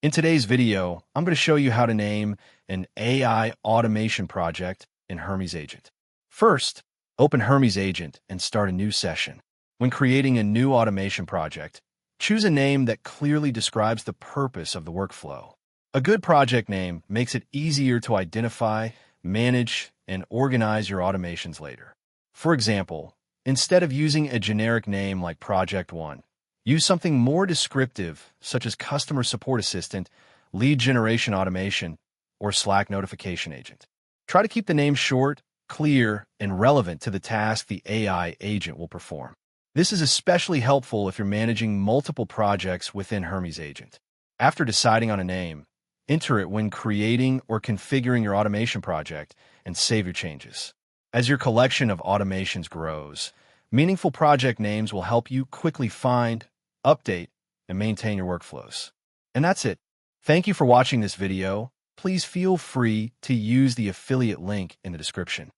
In today's video, I'm going to show you how to name an AI automation project in Hermes Agent. First, open Hermes Agent and start a new session. When creating a new automation project, choose a name that clearly describes the purpose of the workflow. A good project name makes it easier to identify, manage, and organize your automations later. For example, instead of using a generic name like Project 1, use something more descriptive, such as Customer Support Assistant, Lead Generation Automation, or Slack Notification Agent. Try to keep the name short, clear, and relevant to the task the AI agent will perform. This is especially helpful if you're managing multiple projects within Hermes Agent. After deciding on a name, enter it when creating or configuring your automation project and save your changes. As your collection of automations grows, meaningful project names will help you quickly find, update, and maintain your workflows. And that's it. Thank you for watching this video. Please feel free to use the affiliate link in the description.